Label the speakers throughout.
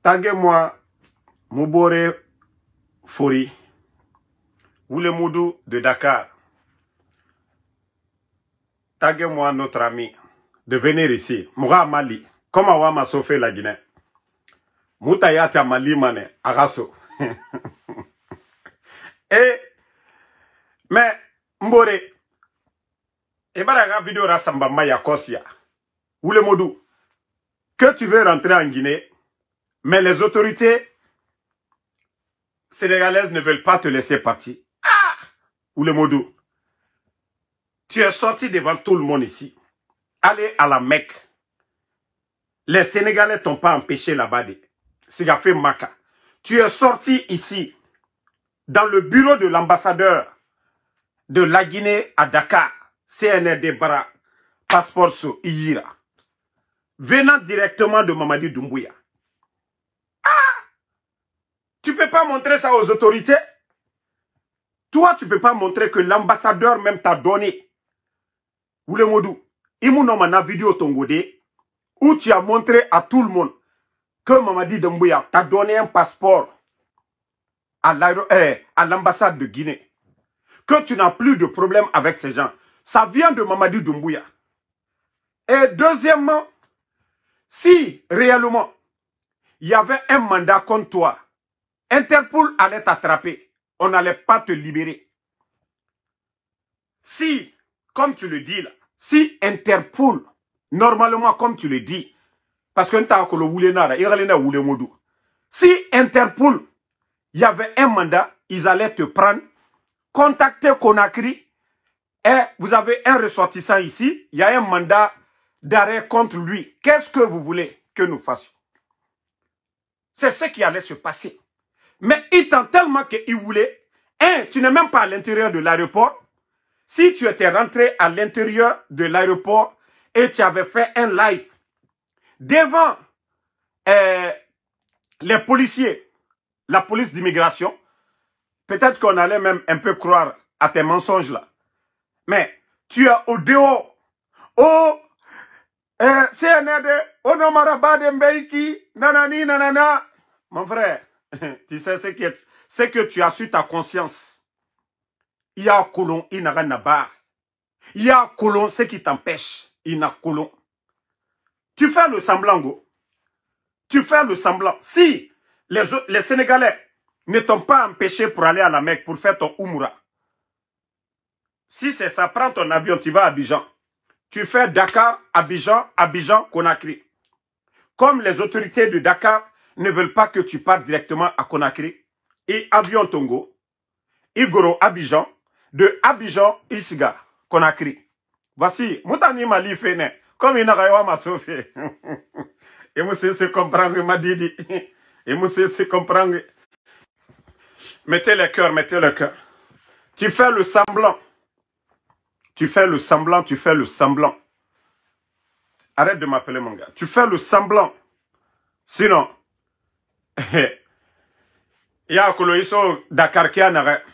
Speaker 1: Taguez-moi Moubore Fori, Oulemoudou de Dakar. Taguez-moi notre ami de venir ici. Moura Mali. Comment on va sauver la Guinée? Moutayata Mali Mane, Araso. Mais, Mbore, et la vidéo Rassamba Maya Kosia. Oulemoudou, que tu veux rentrer en Guinée, mais les autorités sénégalaises ne veulent pas te laisser partir. Ah! Oulemoudou, tu es sorti devant tout le monde ici. Allez à la Mecque. Les Sénégalais t'ont pas empêché là-bas. C'est fait Maka. Tu es sorti ici, dans le bureau de l'ambassadeur de la Guinée à Dakar, CNRD Bara, passeport sur Iyira, venant directement de Mamadi Doumbouya. Ah! Tu peux pas montrer ça aux autorités? Toi, tu peux pas montrer que l'ambassadeur même t'a donné. Oulemoudou, Imounomana vidéo tongode, où tu as montré à tout le monde que Mamadi Doumbouya t'a donné un passeport à l'ambassade de Guinée. Que tu n'as plus de problème avec ces gens. Ça vient de Mamadi Doumbouya. Et deuxièmement, si réellement il y avait un mandat contre toi, Interpol allait t'attraper. On n'allait pas te libérer. Si, comme tu le dis là, si Interpol, normalement comme tu le dis, parce que si Interpol, il y avait un mandat, ils allaient te prendre, contacter Conakry, et vous avez un ressortissant ici, il y a un mandat d'arrêt contre lui. Qu'est-ce que vous voulez que nous fassions? C'est ce qui allait se passer. Mais étant tellement qu'il voulait, tu n'es même pas à l'intérieur de l'aéroport. Si tu étais rentré à l'intérieur de l'aéroport et tu avais fait un live devant les policiers, la police d'immigration, peut-être qu'on allait même un peu croire à tes mensonges là. Mais tu es au dehors. Oh, CNRD, Onomarabade Mbeiki, nanani, nanana. Mon frère, tu sais ce que tu as su ta conscience. Il y a un colon, il n'a rien à barre. Il y a un colon, ce qui t'empêche. Il n'a colon. Tu fais le semblant, go. Tu fais le semblant. Si les Sénégalais ne t'ont pas empêché pour aller à la Mecque, pour faire ton Oumoura. Si c'est ça, prends ton avion, tu vas à Abidjan. Tu fais Dakar, Abidjan, Abidjan, Conakry. Comme les autorités de Dakar ne veulent pas que tu partes directement à Conakry, et avion Tongo, Igoro, Abidjan, de Abidjan, Isiga, Conakry. Voici, Moutani Mali Fene, comme il n'a rien à sauver. Et moi, c'est comprendre, m'a dit. Et moi, c'est comprendre. Mettez le cœur, mettez le cœur. Tu fais le semblant. Tu fais le semblant, tu fais le semblant. Arrête de m'appeler mon gars. Tu fais le semblant. Sinon, il y a un coloïso Dakar qui a n'arrête.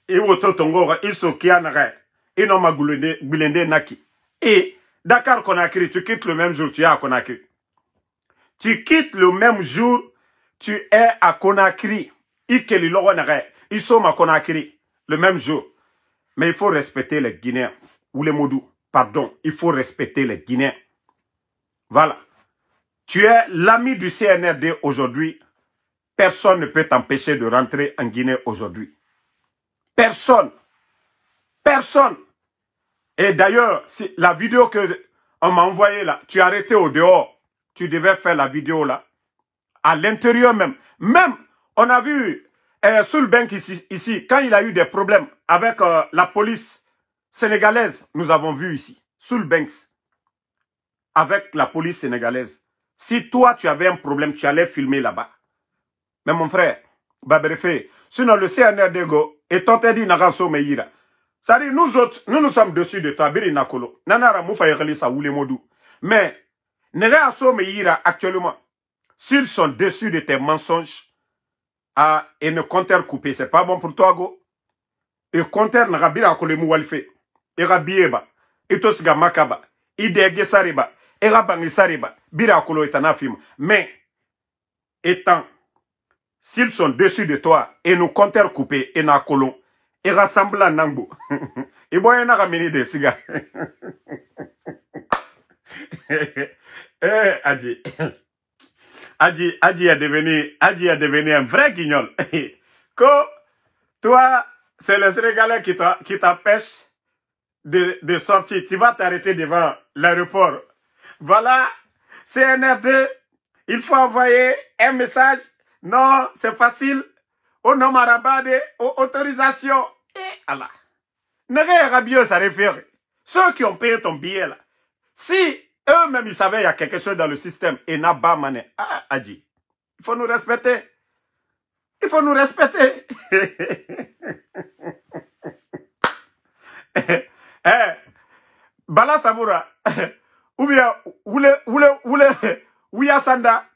Speaker 1: Et autre tongo, il so qui a n'arrête. Et non ma goulende naki. Et Dakar Conakry, tu quittes le même jour, tu es à Conakry. Tu quittes le même jour, tu es à Conakry. Ikeli logo n'arrête. Ils sont à Conakry le même jour. Mais il faut respecter les Guinéens. Ou les Moudou. Pardon. Il faut respecter les Guinéens. Voilà. Tu es l'ami du CNRD aujourd'hui. Personne ne peut t'empêcher de rentrer en Guinée aujourd'hui. Personne. Personne. Et d'ailleurs, si la vidéo que on m'a envoyée là, tu as arrêté au dehors. Tu devais faire la vidéo là. À l'intérieur même. Même, on a vu Soulbank ici, quand il a eu des problèmes avec la police sénégalaise, nous avons vu ici. Soulbank. Avec la police sénégalaise. Si toi, tu avais un problème, tu allais filmer là-bas. Mais mon frère, Babrefé, sinon le CNRD et Tontedi Naranso Meira. Ça dit, nous autres, nous sommes dessus de toi, Biri Nakolo. Nanara Moufa Yerelisa ou les Modou. Mais, Neraso Meira, actuellement, s'ils sont dessus de tes mensonges, et ne compteur coupé, c'est pas bon pour toi, go. Et compteur n'a rabira ko le moualfe. Et rabieba. Et tosga makaba. Et dege sariba. Et rabangi sariba. Birakolo est un film. Mais, étant, s'ils sont dessus de toi, et nous compteurs coupés, et na colon, et rassemblent à Nambo, et bon, il y a mini de cigares. Adji. Adji est devenu un vrai guignol. Toi, c'est les Sénégalais qui t'empêchent de sortir. Tu vas t'arrêter devant l'aéroport. Voilà, CNRD, il faut envoyer un message. Non, c'est facile. Au nom arabade, autorisation. Et Allah. N'est-ce pas ça réfère. Ceux qui ont payé ton billet là. Si eux-mêmes ils savaient qu'il y a quelque chose dans le système et n'a pas mané. Ah, Adji. Il faut nous respecter. Il faut nous respecter. Bala Samoura. Ou bien, Ouya Sanda,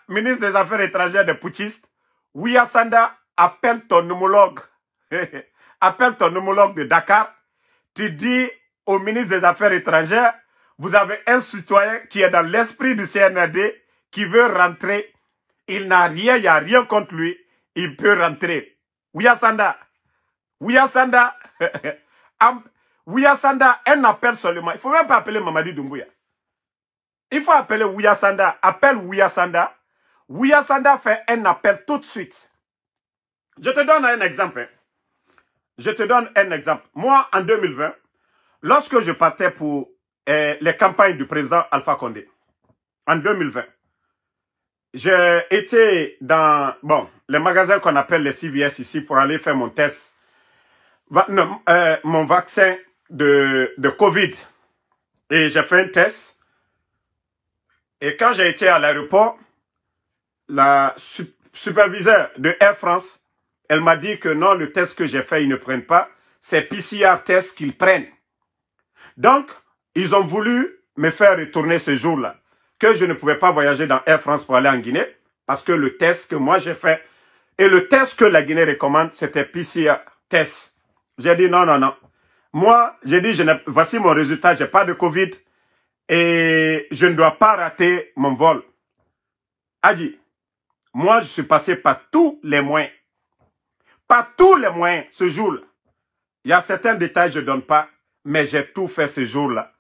Speaker 1: ministre des Affaires étrangères des putschistes, Ouya Sanda, appelle ton homologue. Appelle ton homologue de Dakar. Tu dis au ministre des Affaires étrangères, vous avez un citoyen qui est dans l'esprit du CNRD, qui veut rentrer. Il n'a rien, il n'y a rien contre lui. Il peut rentrer. Ouya Sanda. Ouya Sanda. Ouya Sanda, un appel seulement. Il ne faut même pas appeler Mamadi Doumbouya. Il faut appeler Ouya Sanda. Appelle Ouya Sanda. Ouya Sanda fait un appel tout de suite. Je te donne un exemple. Je te donne un exemple. Moi, en 2020, lorsque je partais pour les campagnes du président Alpha Condé, en 2020, j'ai été dans les magasins qu'on appelle les CVS ici pour aller faire mon test, mon vaccin de Covid. Et j'ai fait un test. Et quand j'ai été à l'aéroport, la superviseure de Air France, elle m'a dit que non, le test que j'ai fait, ils ne prennent pas. C'est PCR test qu'ils prennent. Donc, ils ont voulu me faire retourner ce jour-là. Que je ne pouvais pas voyager dans Air France pour aller en Guinée. Parce que le test que moi j'ai fait, et le test que la Guinée recommande, c'était PCR test. J'ai dit non, non, non. Moi, j'ai dit, voici mon résultat, j'ai pas de Covid. Et je ne dois pas rater mon vol. Adji, moi, je suis passé par tous les moyens. Par tous les moyens, ce jour-là. Il y a certains détails que je ne donne pas, mais j'ai tout fait ce jour-là.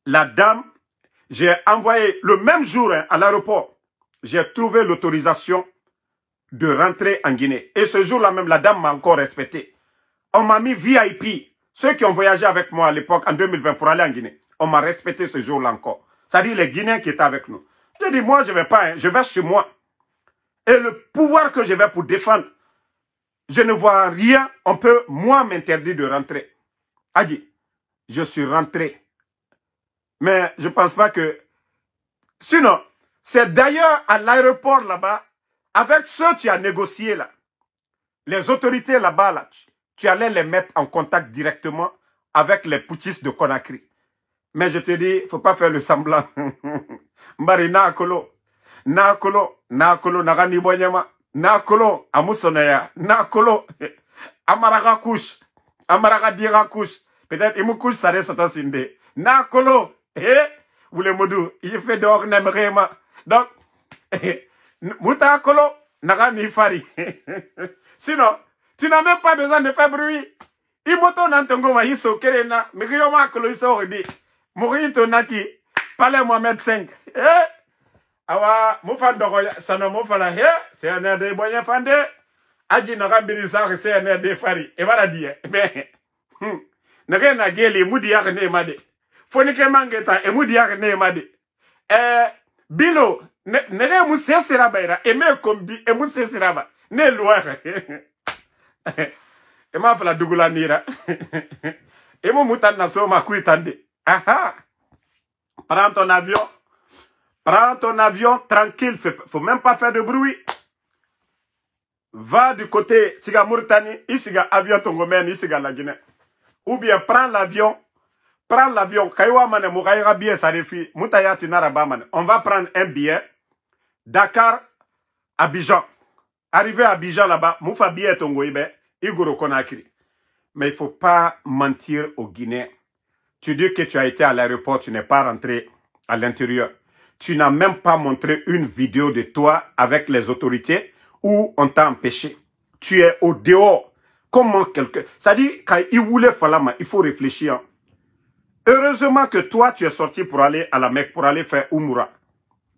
Speaker 1: La dame, j'ai envoyé le même jour à l'aéroport, j'ai trouvé l'autorisation de rentrer en Guinée. Et ce jour-là même, la dame m'a encore respecté. On m'a mis VIP. Ceux qui ont voyagé avec moi à l'époque, en 2020, pour aller en Guinée, on m'a respecté ce jour-là encore. C'est-à-dire les Guinéens qui étaient avec nous. Je dis, moi, je ne vais pas, hein, je vais chez moi. Et le pouvoir que je vais pour défendre, je ne vois rien, on peut, moi, m'interdire de rentrer. Adji, je suis rentré. Mais je ne pense pas que... Sinon, c'est d'ailleurs à l'aéroport là-bas, avec ceux que tu as négocié là, les autorités là-bas, là, tu allais les mettre en contact directement avec les putschistes de Conakry. Mais je te dis, il ne faut pas faire le semblant. Mbari nakolo, nagani bonyama, nakolo, amusonaya, nakolo, amaraka couche, amaraka dira couche. Peut-être imu couche ça reste à sinde. Nakolo, vous le modou, il fait dehors n'aimerait. Donc, mutakolo, nagani fari. Sinon, tu n'as même pas besoin de faire bruit. Imoto nantongo ma hiso kerena, mekiyoma kolo hiso redi. Mourito naki, palais Mohamed 5. Awa, moufandoro, sano moufala, c'est un air de boyen fande. Adji n'aura bilisar, c'est un air de fari. Et voilà dire. Mais, n'a na geli, moudiak ne made. Fonike mangeta, et moudiak ne made. Bilo, n'est mousse serabaira, et me kombi, et mousse seraba. Ne loire. Et ma fala dougoula nira. Et mon moutan na so ma kuitande. Aha. Prends ton avion. Prends ton avion tranquille. Faut même pas faire de bruit. Va du côté Siga Mauritanie. Ici avion Tongomène. Ici la Guinée. Ou bien prends l'avion. Prends l'avion. Kaiwa mane moukayra bien sarifi. Moutayati naraba mane. On va prendre un billet. Dakar, Abidjan. Arrivé à Abidjan là-bas. Moufa billet Tongoïbe. Igoro Conakry. Mais il ne faut pas mentir aux Guinéens. Tu dis que tu as été à l'aéroport, tu n'es pas rentré à l'intérieur. Tu n'as même pas montré une vidéo de toi avec les autorités où on t'a empêché. Tu es au dehors. Comment quelqu'un... Ça dit, quand il voulait Falama, il faut réfléchir. Heureusement que toi, tu es sorti pour aller à la Mecque, pour aller faire Umura.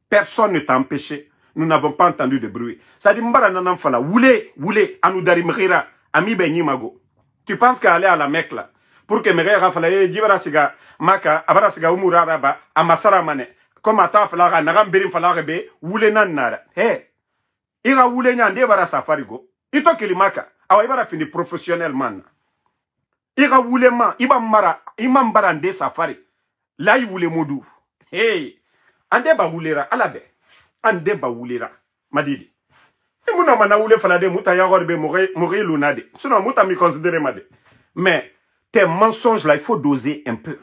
Speaker 1: Personne ne t'a empêché. Nous n'avons pas entendu de bruit. Ça dit, Mbara Nanam Fala, Woulé, Anoudari Mrira, Ami Benyimago. Tu penses qu'aller à la Mecque là, pour que Mrira Fala, Djibara Siga, Maka, Abara Siga Umura Raba, Amasara Mane, comme attend Fala, Nagam Berim Fala Rebe, Woulé Nanara. Hé, Ira Woulé Nyande Bara Safarigo. Ito Kilimaka, Awa Ibara fini professionnellement. Ira Woulé Man, Imam Barande Safari. Là, il voulait Moudou. Hey, Ande Ba Woulera, Alabe. Ande Ba Woulera, Madidi. Et Mouna Mana Woulé Falade, Mouta Yagorbe, Mourir Lunade. Sinon, Mouta me considère Made. Mais, tes mensonges là, il faut doser un peu.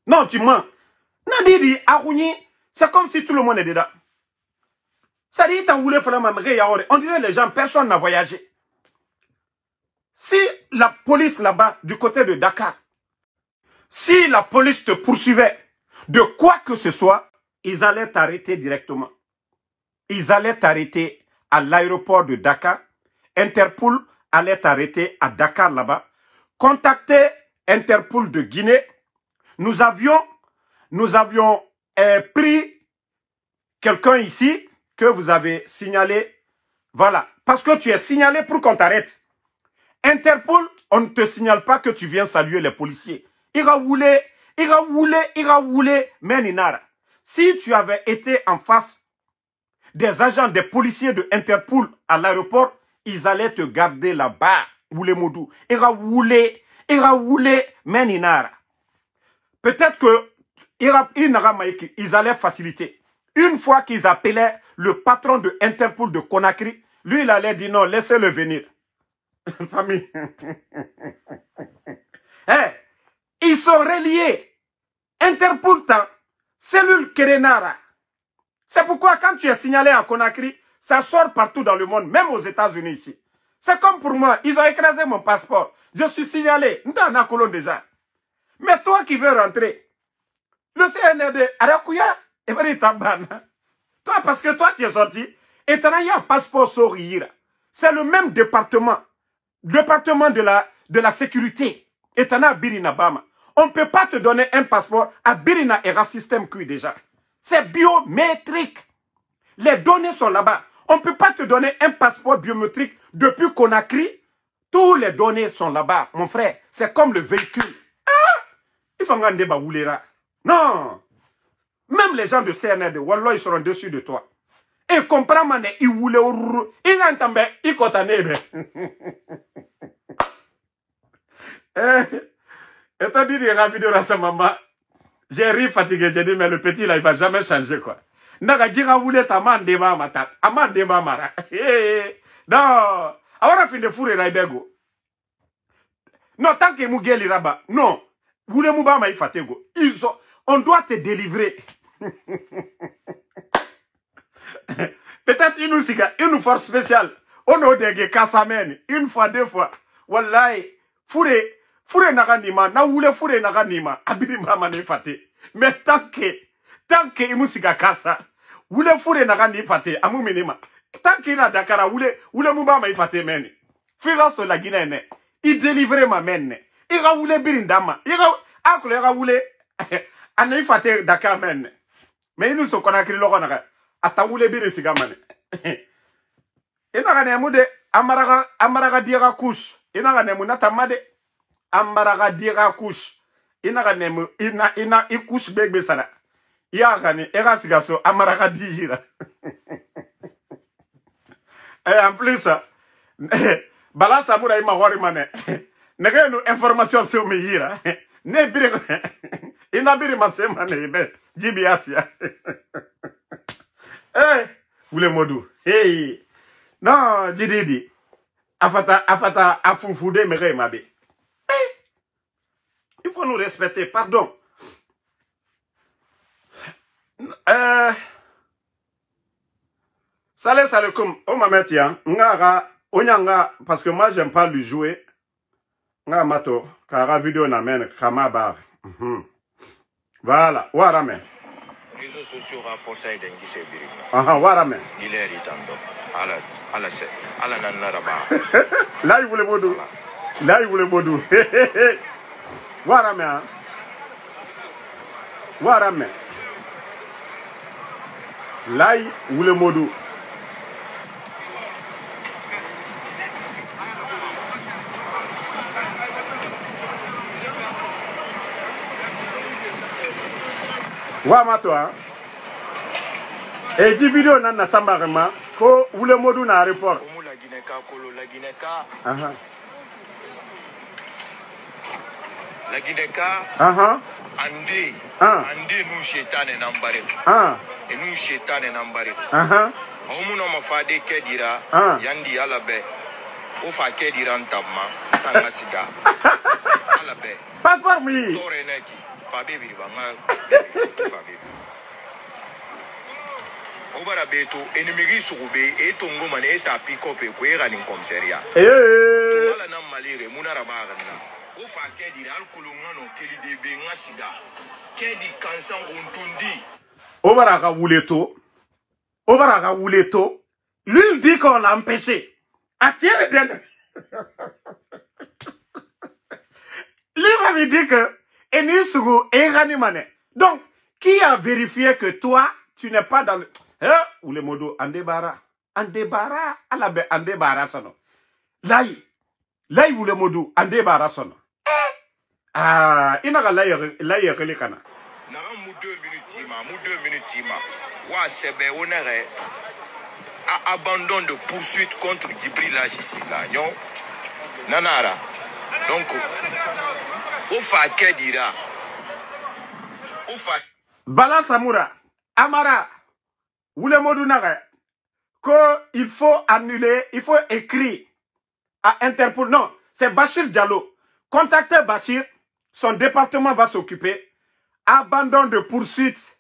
Speaker 1: Non, tu mens. Nadidi, Arouni, c'est comme si tout le monde est dedans. Ça dit, t'as voulu faire on dirait les gens, personne n'a voyagé. Si la police là-bas, du côté de Dakar, si la police te poursuivait de quoi que ce soit, ils allaient t'arrêter directement. Ils allaient t'arrêter à l'aéroport de Dakar. Interpol allait t'arrêter à Dakar là-bas. Contacter Interpol de Guinée. Nous avions pris quelqu'un ici que vous avez signalé. Voilà. Parce que tu es signalé pour qu'on t'arrête. Interpol, on ne te signale pas que tu viens saluer les policiers. Ira Woulé, Meninara. Si tu avais été en face des agents, des policiers de Interpol à l'aéroport, ils allaient te garder là-bas. Woulé Moudou. Ira Woulé, Meninara. Peut-être que ils allaient faciliter. Une fois qu'ils appelaient le patron de Interpol de Conakry, lui, il allait dire non, laissez-le venir. Famille. Hey, ils sont reliés. Interpol, cellule Kerenara. C'est pourquoi quand tu es signalé à Conakry, ça sort partout dans le monde, même aux États-Unis ici. C'est comme pour moi, ils ont écrasé mon passeport. Je suis signalé. Nous en colonne déjà. Mais toi qui veux rentrer, le CNRD, Arakuya, toi, parce que toi, tu es sorti, et tu as un passeport Sorira. C'est le même département de la sécurité. Et tu as Birina Bama. On ne peut pas te donner un passeport à Birina Era System Q déjà. C'est biométrique. Les données sont là-bas. On ne peut pas te donner un passeport biométrique depuis Conakry. Toutes les données sont là-bas, mon frère. C'est comme le véhicule. Ah! Il faut un débat Woulera. Non! Même les gens de CNRD, Wallah, ils seront dessus de toi. Et comprends, mané, ils voulaient au ils entendent, ils cotanent. Et t'as dit, il y a une vidéo à sa maman. J'ai ri fatigué, j'ai dit, mais le petit là, il va jamais changer, quoi. Naga dira voulait ta man débat mata. Aman débat mara. Non. Awara fin de fourrer raibego. Non, tant que Mougeli Raba. Non. Voulez mouba ma fatego. On doit te délivrer. Peut-être une force spéciale. On a des kassamen. Une fois, deux fois. Wallahi. Fourré naganima. Na voulez fourré naganima. Abiri mama ne fate. Mais tant que imusiga kasa. Voulez fourré nagani fate. Amu minima. Tant qu'il a Dakar, voulez mouba ma fate meni. Fira sur la Guinée. Il délivrait ma mène. Il a voulu birindama. Il a voulu. Anaï fate Dakar mène. Mais il nous sont connectés le renard. Atawule biri sigamane. Il n'a rien moudé. Amaraga dira couche. Il n'a rien moudé. Natamade. Amaraga dira couche. Il n'a rien moudé. Il couche bébé sana. Il a gagné. Erasigaso. Amaraga dira. Et en plus, Bala Samoura ima wari mane. Nega nous information sur Mihira. Ne biri. Ina biri masema ne Jibiasia. Eh, Woulé Modou. Hey. Non, Didi. Afata, afoufoude, mais mabe. Il faut nous respecter, pardon. Salut, comme on m'a mis, Onyanga, parce que moi, j'aime pas lui jouer. Nga mato, kara vidéo na men, kama bar. Voilà, warame.
Speaker 2: réseaux sociaux renforcés d'un qui s'est viré.
Speaker 1: Ah, warame.
Speaker 2: Il est ritando. Ala nanaraba.
Speaker 1: Là, il voulait Modou. Là, il voulait Modou. Warame, hein. Warame. Là, il voulait Modou. Wama toi. Et dit vidéo nan na sambarema ko wule Modou na report.
Speaker 2: Omu la Guinée-Ka kolo la Guinée-Ka. La Guinée-Ka. Ande. Ande nous chetane nambare. Et nous chetane nambare. Omu no mafade kedira yandi alabe. Ofa kedira ntamma tangasiga. Alabe.
Speaker 1: Passeport mi.
Speaker 2: Tore neki. Fabe biribanga. Obara beto enimigi sugube e tongo mane e sa pick up e ko e ganin commissariat wala na malire munara bagana o fa kedi alkulu ngano keli de be ngasida kedi kansan untundi
Speaker 1: Obara ka wuleto lui il dit qu'on l'a empêché attire den lui m'a dit que eni sugu e gani mane donc qui a vérifié que toi tu n'es pas dans le ou le modo andebara alabe andebara sono lai ou le modo andebara sono inaka lai kana
Speaker 2: na mu 2 minutes ma wa sebe onere abandon de poursuite contre Djibril ici là non nanara donc o fa kedira o fa
Speaker 1: Bala Samoura Amara Oule Modou Nare, il faut annuler, il faut écrire à Interpol. Non, c'est Bachir Diallo. Contactez Bachir, son département va s'occuper. Abandon de poursuite.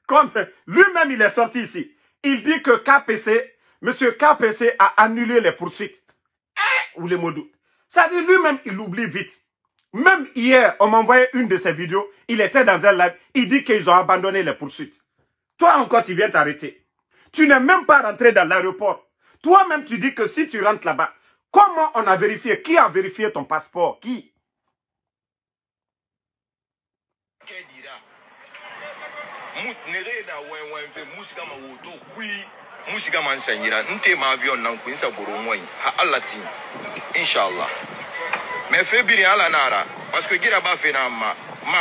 Speaker 1: Comme lui-même, il est sorti ici. Il dit que KPC, monsieur KPC a annulé les poursuites. Oule Modou. Ça dit lui-même, il oublie vite. Même hier, on m'a envoyé une de ses vidéos. Il était dans un live. Il dit qu'ils ont abandonné les poursuites. Toi encore, tu viens t'arrêter. Tu n'es même pas rentré dans l'aéroport. Toi-même, tu dis que si tu rentres là-bas, comment on a vérifié? Qui a vérifié ton passeport? Qui?
Speaker 2: Mais fébiri ala nara parce que gira ba fe na ma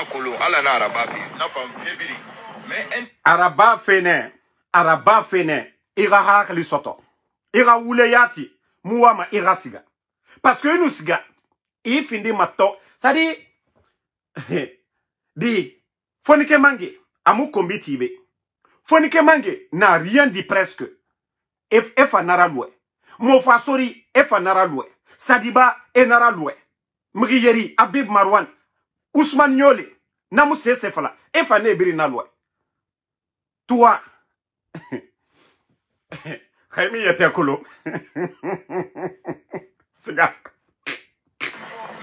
Speaker 2: kolo ala nara ba fe na fam fébiri mais araba fene ira hakli soto ira wule yati muwama ira siga parce que nous siga il findi mato ça dit fonike mange amu kombiti be fonike mange n'a rien dit presque e fanara loué mo fasori e fanara loué Sadiba e nara loué Mugiyeri, Abib Marwan, Ousmane Nyole, Namousse Sefala, et Fane Biri Naloué. Toi, Rémi était colo.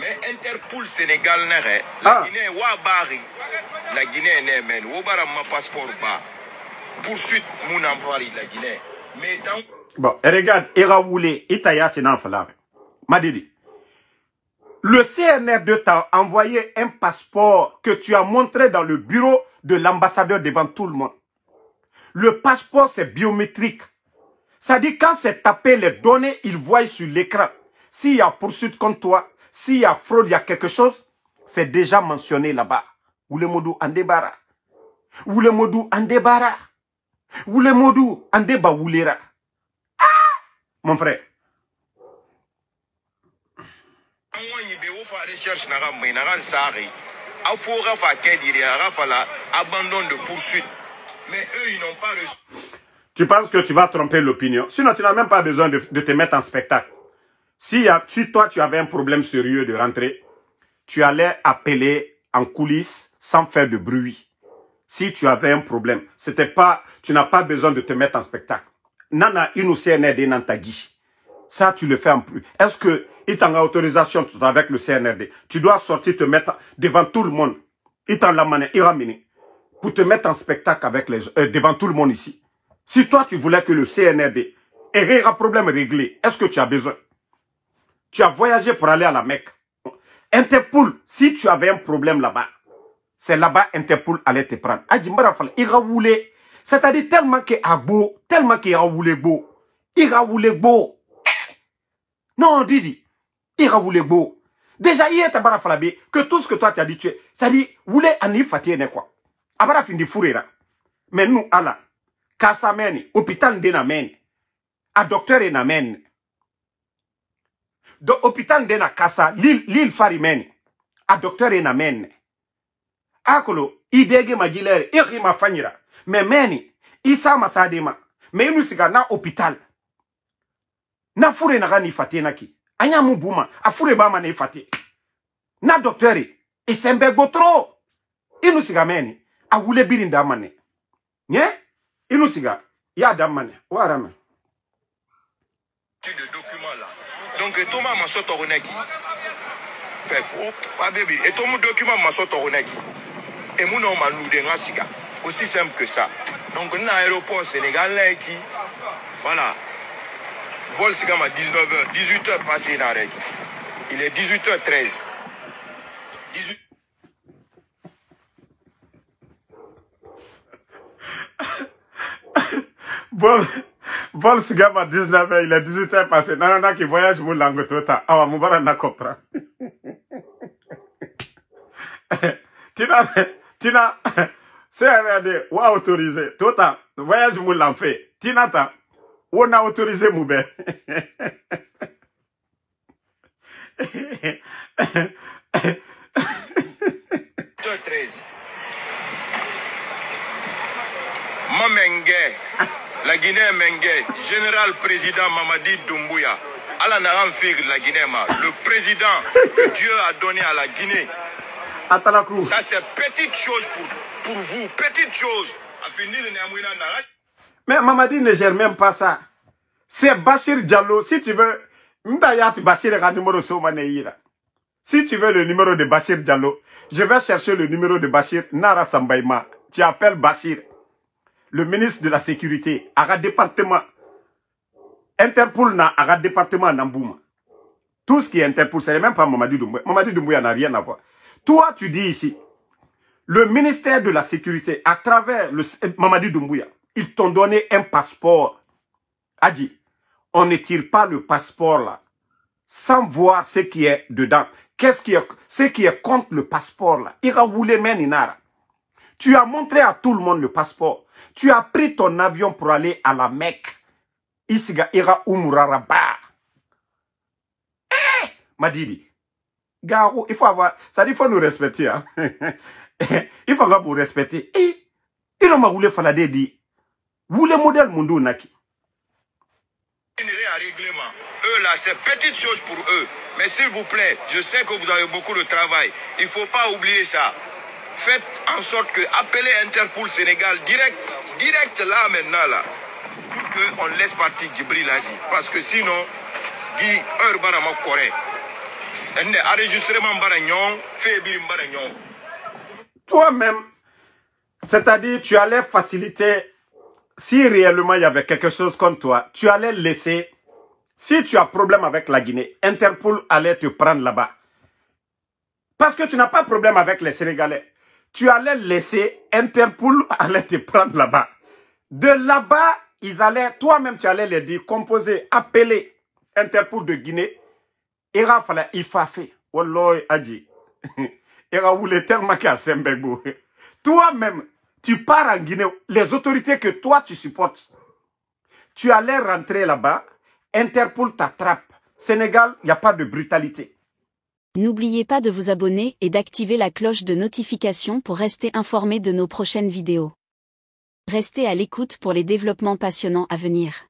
Speaker 2: Mais Interpol Sénégal n'est la Guinée Wabari, la Guinée n'est même, Wabara ma passeport bas. Poursuite mon envoyé la Guinée. Mais dans.
Speaker 1: Bon, regarde, Eraoulé, Itayati Nanfalare. Madidi. Le CNR2 t'a envoyé un passeport que tu as montré dans le bureau de l'ambassadeur devant tout le monde. Le passeport, c'est biométrique. Ça dit quand c'est tapé les données, ils voient sur l'écran. S'il y a poursuite contre toi, s'il y a fraude, il y a quelque chose, c'est déjà mentionné là-bas. Oule Modou Andebara. Oule Modou Andebara. Oule Modou Andeba Oulera. Ah! Mon frère.
Speaker 2: Recherche abandon de poursuite. Mais eux, ils n'ont pas reçu.
Speaker 1: Tu penses que tu vas tromper l'opinion? Sinon, tu n'as même pas besoin de te mettre en spectacle. Si toi, tu avais un problème sérieux de rentrée, tu allais appeler en coulisses sans faire de bruit. Si tu avais un problème, tu n'as pas besoin de te mettre en spectacle. Nana, inou CNRD nantagi. Ça, tu le fais en plus. Est-ce que il t'a autorisation avec le CNRD? Tu dois sortir te mettre devant tout le monde. Il t'a la mané, il ramène.
Speaker 2: pour te mettre en spectacle avec devant tout le monde ici. Si toi, tu voulais que le CNRD ait un problème réglé, est-ce que tu as besoin? Tu as voyagé pour aller à la Mecque. Interpol, si tu avais un problème là-bas, c'est là-bas Interpol allait te prendre. Il a voulu. C'est-à-dire tellement qu'il a beau, tellement qu'il a voulu beau. Il a voulu beau. Non, Didi. Il a voulu beau. Déjà, il est à Falabé que tout ce que toi tu as dit, tu es. C'est-à-dire, voulez en y fatiguer quoi. Abara fin de fourrera. Mais nous, Allah, Kassa meni, hôpital de na meni, a docteur e na meni. Do hôpital de na Kassa, l'île fari meni, a docteur e na meni. Akolo, idege magilere, iri ma fanyira. Mais meni, isa masadema, mais nous siga na hôpital. Na fourre na gani faté na ki. Anya mubuma, a fourre ba ma na faté. Na docteur e sembe gotro. Inu siga meni, a wule birinda mane. Nye? Inu siga, ya damane. Warame.
Speaker 3: De documents là. Donc, Thomas m'a sorti au negi. Fait faux, pas bébé. Et tout mon document m'a sorti au negi. Et mon nom m'a nous de siga. Aussi simple que ça. Donc, on a un aéroport sénégalais qui. Voilà. Vol siga à 19h, 18h passé dans la règle. Il est 18h13. 18...
Speaker 2: Vol Sigama à 19h, il est 18h passé. Non, non, qui voyage mon langue tout le temps. Ah, mon bara n'a comprend. Tina, c'est un ou autorisé. Tout le temps, voyage mon langue fait. Tina, on a autorisé mon bé.
Speaker 3: 13. Mamengue, la Guinée Mengue, général président Mamadi Doumbouya, Allah n'a rien fait la Guinée, le président que Dieu a donné à la Guinée. Ça c'est petite chose pour vous, petite chose.
Speaker 2: Mais Mamadi ne gère même pas ça. C'est Bachir Diallo, si tu veux, si tu veux le numéro de Bachir Diallo, je vais chercher le numéro de Bachir Nara Sambaïma. Tu appelles Bachir, le ministre de la Sécurité, à un département. Interpol n'a un département Nambouma. Tout ce qui est Interpol, ce n'est même pas Mamadi Doumbouya. Mamadi Doumbouya n'a rien à voir. Toi, tu dis ici, le ministère de la Sécurité, à travers Mamadi Doumbouya, ils t'ont donné un passeport. A dit, on ne tire pas le passeport là, sans voir ce qui est dedans. Ce qui est contre le passeport là. Tu as montré à tout le monde le passeport. Tu as pris ton avion pour aller à la Mecque. Isiga ira umuraraba. Madidi. Garo, il faut avoir, ça dit, il faut nous respecter. Hein? Il faut vous respecter. Et il m'a voulu faire la dédi. Vous le modèle Mundu Naki.
Speaker 3: Règlement. Eux là, c'est petite chose pour eux. Mais s'il vous plaît, je sais que vous avez beaucoup de travail. Il ne faut pas oublier ça. Faites en sorte que appelez Interpol Sénégal direct là maintenant là. Pour qu'on laisse partir Djibril Hadji. Parce que sinon, Guy, heure barama correct. Enregistrement baragnon, fait baragnon.
Speaker 2: Toi-même, c'est-à-dire tu allais faciliter, si réellement il y avait quelque chose comme toi, tu allais laisser, si tu as problème avec la Guinée, Interpol allait te prendre là-bas. Parce que tu n'as pas de problème avec les Sénégalais. Tu allais laisser, Interpol allait te prendre là-bas. De là-bas, ils allaient, toi-même tu allais les dire, composer, appeler Interpol de Guinée. Il a fallu, il faut faire. Wallah, Adji. Il a voulu tellement qu'il y a Sembego. Toi-même, tu pars en Guinée, les autorités que toi tu supportes. Tu allais rentrer là-bas, Interpol t'attrape. Sénégal, il n'y a pas de brutalité.
Speaker 4: N'oubliez pas de vous abonner et d'activer la cloche de notification pour rester informé de nos prochaines vidéos. Restez à l'écoute pour les développements passionnants à venir.